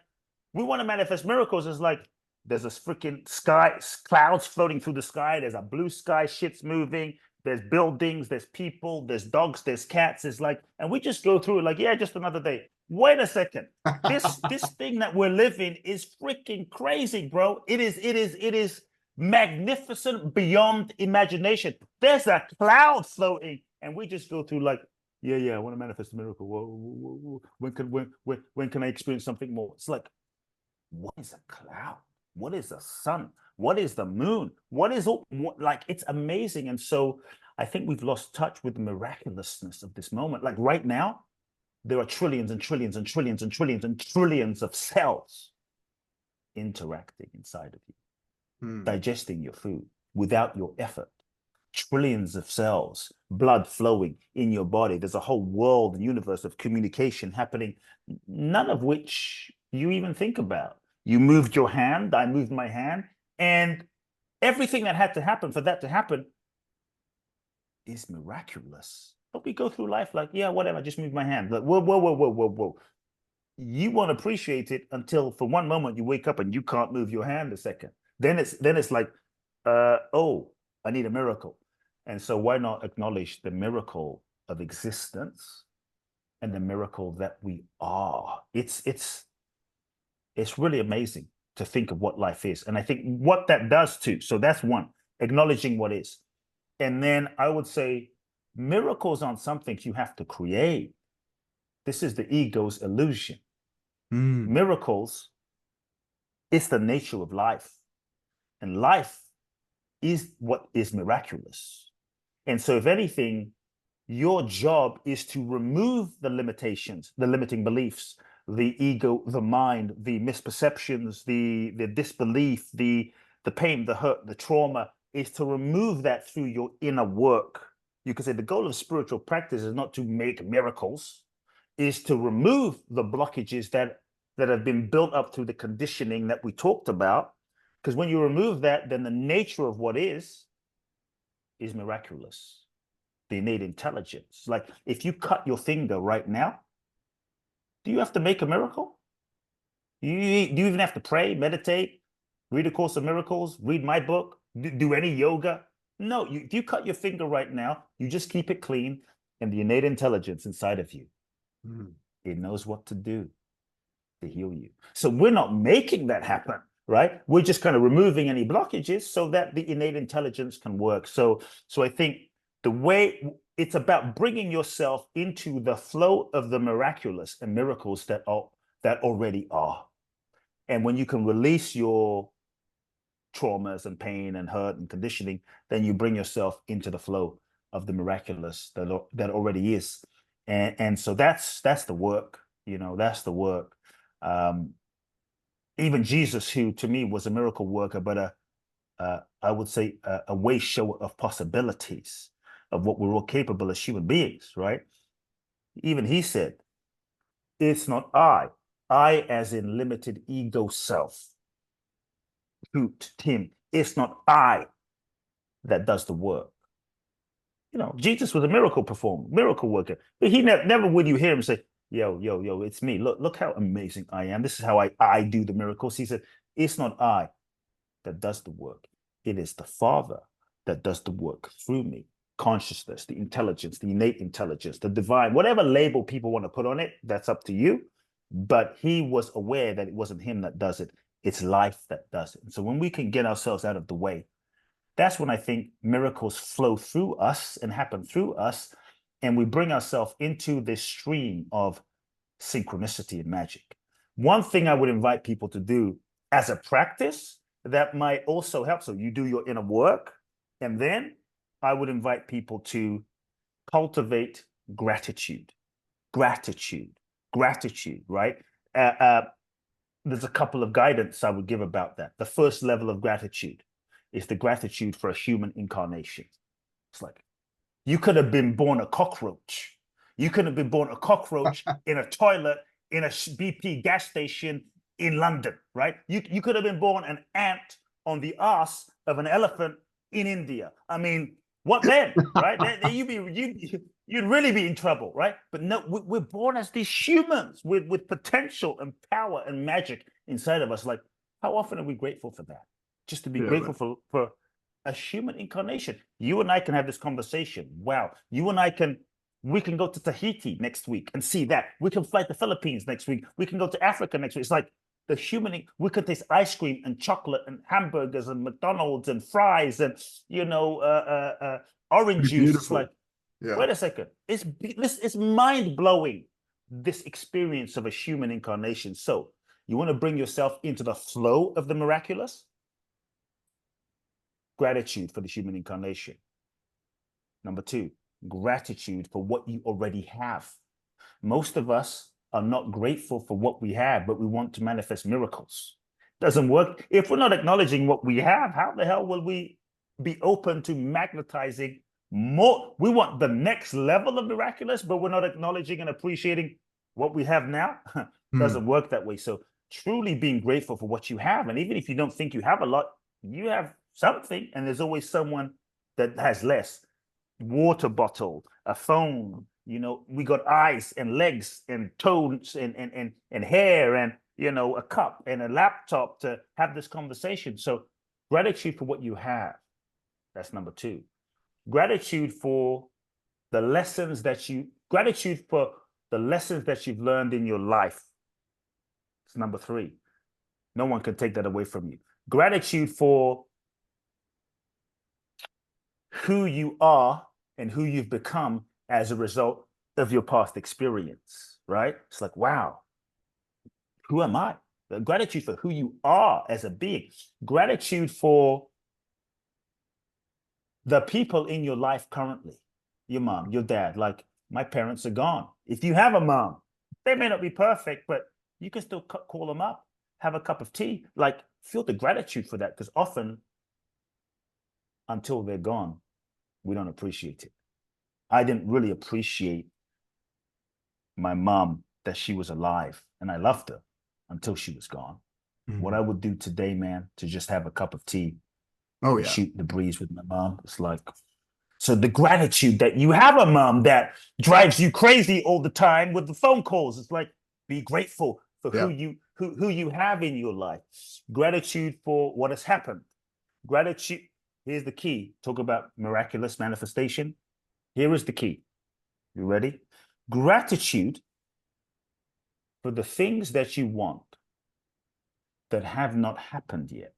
we want to manifest miracles. It's like there's this freaking sky, clouds floating through the sky. There's a blue sky, shit's moving. There's buildings, there's people, there's dogs, there's cats. It's like, and we just go through it like, yeah, just another day. Wait a second. This thing that we're living is freaking crazy, bro. It is magnificent beyond imagination. There's a cloud floating, and we just go through like, yeah, I want to manifest a miracle. Whoa. When can I experience something more? It's like, what is a cloud? What is the sun? What is the moon? What is all like? It's amazing. And so I think we've lost touch with the miraculousness of this moment. Like right now, there are trillions and trillions and trillions and trillions and trillions of cells interacting inside of you, Hmm. digesting your food without your effort. Trillions of cells, blood flowing in your body. There's a whole world and universe of communication happening, none of which you even think about. You moved your hand, I moved my hand, and everything that had to happen for that to happen is miraculous. But we go through life like, yeah, whatever, I just moved my hand. Like, whoa. You won't appreciate it until for one moment you wake up and you can't move your hand a second. Then it's like, oh, I need a miracle. And so why not acknowledge the miracle of existence and the miracle that we are? It's really amazing to think of what life is. And I think what that does too. So that's one, acknowledging what is. And then I would say miracles aren't something you have to create. This is the ego's illusion. Hmm. Miracles is the nature of life. And life is what is miraculous. And so, if anything, your job is to remove the limitations, the limiting beliefs, the ego, the mind, the misperceptions, the disbelief, the pain, the hurt, the trauma, is to remove that through your inner work. You could say the goal of spiritual practice is not to make miracles, is to remove the blockages that have been built up through the conditioning that we talked about. Because when you remove that, then the nature of what is miraculous. The innate intelligence. Like if you cut your finger right now, do you have to make a miracle? Do you even have to pray, meditate, read A Course of Miracles, read my book, do any yoga? No, if you cut your finger right now, you just keep it clean, and the innate intelligence inside of you, Hmm. it knows what to do to heal you. So we're not making that happen, right? We're just kind of removing any blockages so that the innate intelligence can work. So I think the way it's about bringing yourself into the flow of the miraculous and miracles that already are. And when you can release your traumas and pain and hurt and conditioning, then you bring yourself into the flow of the miraculous that already is. And so that's the work, that's the work. Um, even Jesus, who to me was a miracle worker, but I would say a way shower of possibilities of what we're all capable as human beings, right? Even he said, it's not I as in limited ego self, Tim, it's not I that does the work. You know, Jesus was a miracle performer, miracle worker, but he never would you hear him say, yo, it's me. Look how amazing I am. This is how I do the miracles. He said, it's not I that does the work. It is the Father that does the work through me. Consciousness, the intelligence, the innate intelligence, the divine, whatever label people want to put on it, that's up to you. But he was aware that it wasn't him that does it. It's life that does it. So when we can get ourselves out of the way, that's when I think miracles flow through us and happen through us. And we bring ourselves into this stream of synchronicity and magic. One thing I would invite people to do as a practice that might also help. So you do your inner work, and then I would invite people to cultivate gratitude, gratitude, gratitude, right? There's a couple of guidance I would give about that. The first level of gratitude is the gratitude for a human incarnation. It's like, you could have been born a cockroach. You could have been born a cockroach in a toilet in a BP gas station in London, right? You could have been born an ant on the ass of an elephant in India. I mean, what then, right? You'd really be in trouble, right? But no, we're born as these humans with potential and power and magic inside of us. Like, how often are we grateful for that? Just to be Yeah, grateful man. for a human incarnation. You and I can have this conversation. Wow. We can go to Tahiti next week and see that. We can fly to Philippines next week. We can go to Africa next week. It's like the human, we can taste ice cream and chocolate and hamburgers and McDonald's and fries and, orange Pretty juice. It's beautiful. like, Yeah. wait a second. It's mind blowing, this experience of a human incarnation. So you want to bring yourself into the flow of the miraculous? Gratitude for the human incarnation. Number two, gratitude for what you already have. Most of us are not grateful for what we have, but we want to manifest miracles. Doesn't work. If we're not acknowledging what we have, how the hell will we be open to magnetizing more? We want the next level of miraculous, but we're not acknowledging and appreciating what we have now. Hmm. Doesn't work that way. So truly being grateful for what you have. And even if you don't think you have a lot, you have something, and there's always someone that has less. Water bottle, a phone, we got eyes and legs and toes and hair and a cup and a laptop to have this conversation. So gratitude for what you have. That's number two. Gratitude for gratitude for the lessons that you've learned in your life. It's number three. No one can take that away from you. Gratitude for who you are and who you've become as a result of your past experience, right? It's like, wow, who am I? Gratitude for who you are as a being. Gratitude for the people in your life currently. Your mom, your dad. Like, my parents are gone. If you have a mom, they may not be perfect, but you can still call them up, have a cup of tea. Like, feel the gratitude for that, because often, until they're gone, we don't appreciate it. I didn't really appreciate my mom, that she was alive, and I loved her until she was gone. What Hmm. I would do today, man, to just have a cup of tea Oh and yeah. shoot the breeze with my mom, it's like, so the gratitude that you have a mom that drives you crazy all the time with the phone calls. It's like, be grateful for Yeah. who you have in your life. Gratitude for what has happened. Gratitude. Here's the key. Talk about miraculous manifestation. Here is the key. You ready? Gratitude for the things that you want that have not happened yet,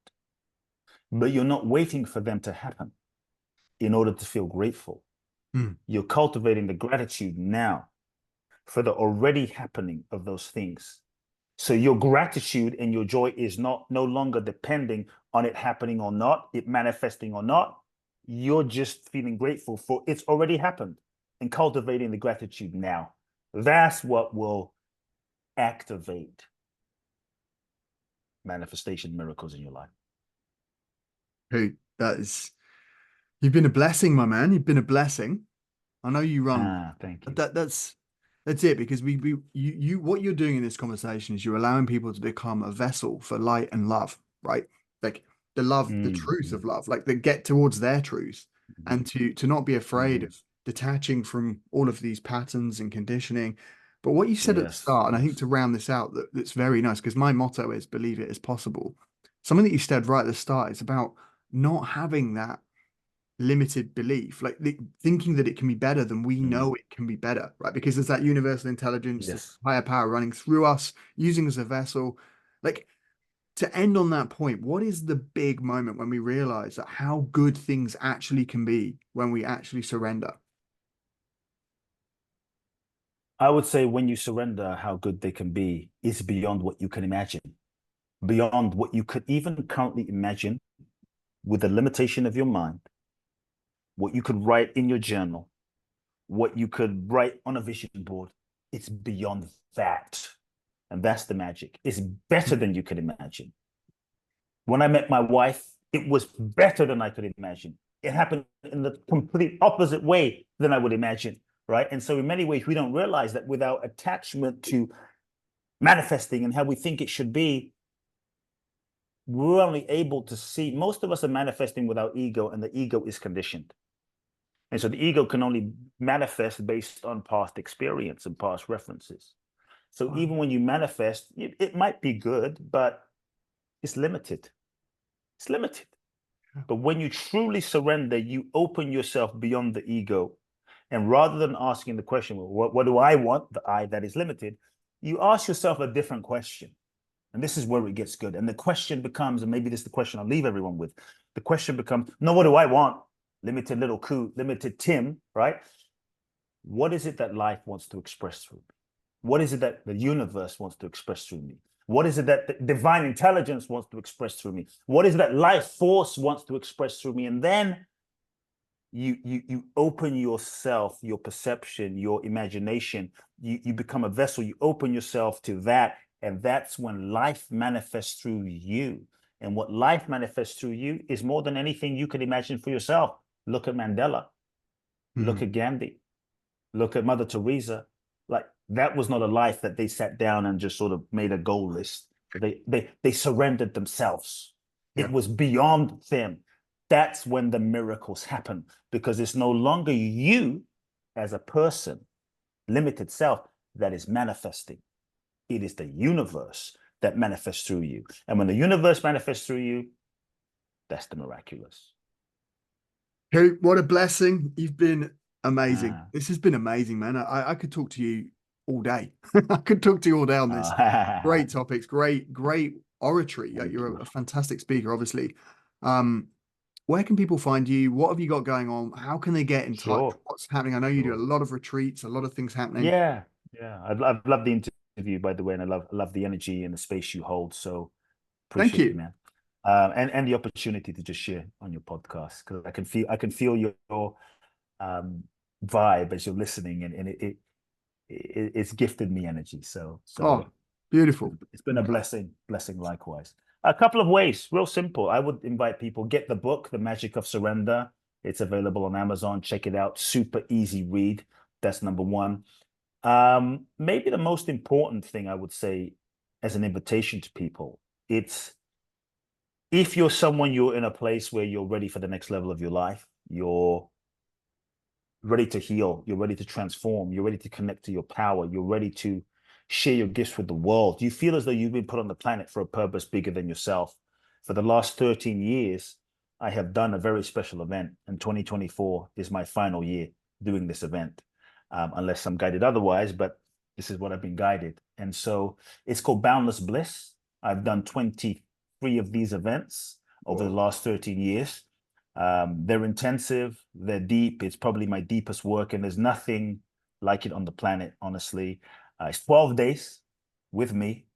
but you're not waiting for them to happen in order to feel grateful. Hmm. You're cultivating the gratitude now for the already happening of those things. So your gratitude and your joy is no longer depending on it happening or not, it manifesting or not. You're just feeling grateful for it's already happened and cultivating the gratitude now. That's what will activate manifestation miracles in your life. Who that is, you've been a blessing, my man. You've been a blessing. I know you run Thank you. that's it, because you what you're doing in this conversation is you're allowing people to become a vessel for light and love, right? Like the love, the truth of love, like they get towards their truth, and to not be afraid Mm-hmm. of detaching from all of these patterns and conditioning. But what you said at the Yes, start, and I think yes. to round this out, that's very nice, because my motto is believe it is possible. Something that you said right at the start is about not having that limited belief, like thinking that it can be better than we Mm. know it can be better, right? Because there's that universal intelligence, this Yes. higher power running through us, using us as a vessel. Like, to end on that point, what is the big moment when we realize that how good things actually can be when we actually surrender? I would say when you surrender, how good they can be is beyond what you can imagine, beyond what you could even currently imagine with the limitation of your mind, what you could write in your journal, what you could write on a vision board. It's beyond that. And that's the magic. It's better than you could imagine. When I met my wife, it was better than I could imagine. It happened in the complete opposite way than I would imagine, right? And so, in many ways, we don't realize that without attachment to manifesting and how we think it should be, we're only able to see. Most of us are manifesting with our ego, and the ego is conditioned. And so, the ego can only manifest based on past experience and past references. So, Wow. even when you manifest, it might be good, but it's limited. It's limited. But when you truly surrender, you open yourself beyond the ego. And rather than asking the question, well, what do I want? The I that is limited, you ask yourself a different question. And this is where it gets good. And the question becomes, and maybe this is the question I'll leave everyone with. The question becomes, no, what do I want? Limited little Kute, limited Tim, right? What is it that life wants to express through me? What is it that the universe wants to express through me? What is it that the divine intelligence wants to express through me? What is it that life force wants to express through me? And then you open yourself, your perception, your imagination. You become a vessel. You open yourself to that, and that's when life manifests through you. And what life manifests through you is more than anything you could imagine for yourself. Look at Mandela. Look Hmm. at Gandhi. Look at Mother Teresa. Like that was not a life that they sat down and just sort of made a goal list. They surrendered themselves. Yeah. It was beyond them. That's when the miracles happen because it's no longer you as a person, limited self, that is manifesting. It is the universe that manifests through you. And when the universe manifests through you, that's the miraculous. Hey, what a blessing. You've been amazing. Ah. This has been amazing, man. I could talk to you all day. I could talk to you all day on this. Great topics, great oratory. Yeah, Thank you're you. a fantastic speaker, obviously. Um, where can people find you? What have you got going on? How can they get in touch? Sure, What's happening? I know you do a sure. lot of retreats, a lot of things happening. Yeah, yeah. I've loved the interview, by the way, and I love the energy and the space you hold. So Thank appreciate you, you. man. And the opportunity to just share on your podcast because I can feel your um vibe as you're listening, and it's gifted me energy. So Oh, beautiful. it's been a blessing likewise. A couple of ways, real simple. I would invite people get the book, The Magic of Surrender. It's available on Amazon. Check it out. Super easy read. That's number one. Maybe the most important thing I would say as an invitation to people, it's if you're someone you're in a place where you're ready for the next level of your life, you're ready to heal, you're ready to transform, you're ready to connect to your power, you're ready to share your gifts with the world. You feel as though you've been put on the planet for a purpose bigger than yourself. For the last 13 years, I have done a very special event, and 2024 is my final year doing this event, unless I'm guided otherwise, but this is what I've been guided. And so it's called Boundless Bliss. I've done 23 of these events over the Whoa. last 13 years. They're intensive, they're deep. It's probably my deepest work, and there's nothing like it on the planet, honestly. It's 12 days with me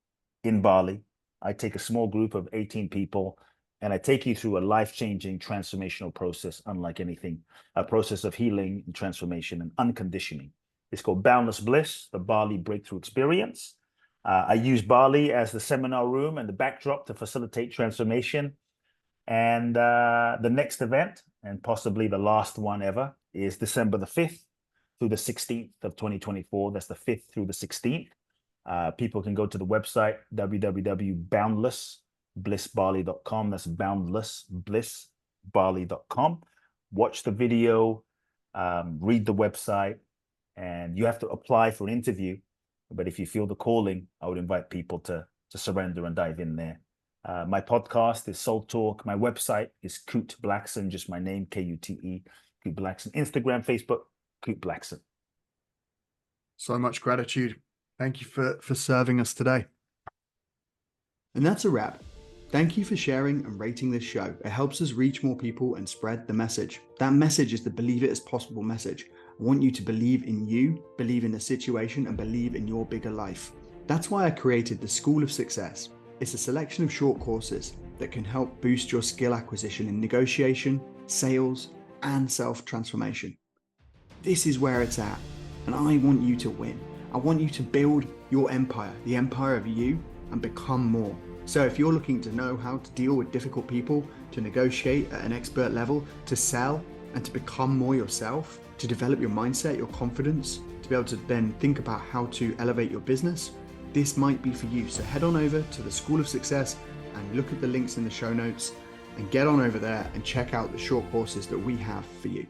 in Bali. I take a small group of 18 people and I take you through a life-changing transformational process, unlike anything, a process of healing and transformation and unconditioning. It's called Boundless Bliss, the Bali Breakthrough Experience. I use Bali as the seminar room and the backdrop to facilitate transformation. And the next event, and possibly the last one ever, is December the 5th through the 16th of 2024. That's the 5th through the 16th. People can go to the website, www.boundlessblissbali.com. That's boundlessblissbali.com. Watch the video, read the website, and you have to apply for an interview. But if you feel the calling, I would invite people to surrender and dive in there. My podcast is Soul Talk. My website is Kute Blackson, just my name, Kute, Kute Blackson. Instagram, Facebook, Kute Blackson. So much gratitude. Thank you for serving us today. And that's a wrap. Thank you for sharing and rating this show. It helps us reach more people and spread the message. That message is the believe it is possible message. I want you to believe in you, believe in the situation, and believe in your bigger life. That's why I created the School of Success. It's a selection of short courses that can help boost your skill acquisition in negotiation, sales, and self-transformation. This is where it's at, and I want you to win. I want you to build your empire, the empire of you, and become more. So if you're looking to know how to deal with difficult people, to negotiate at an expert level, to sell, and to become more yourself, to develop your mindset, your confidence, to be able to then think about how to elevate your business, this might be for you. So head on over to the School of Success and look at the links in the show notes and get on over there and check out the short courses that we have for you.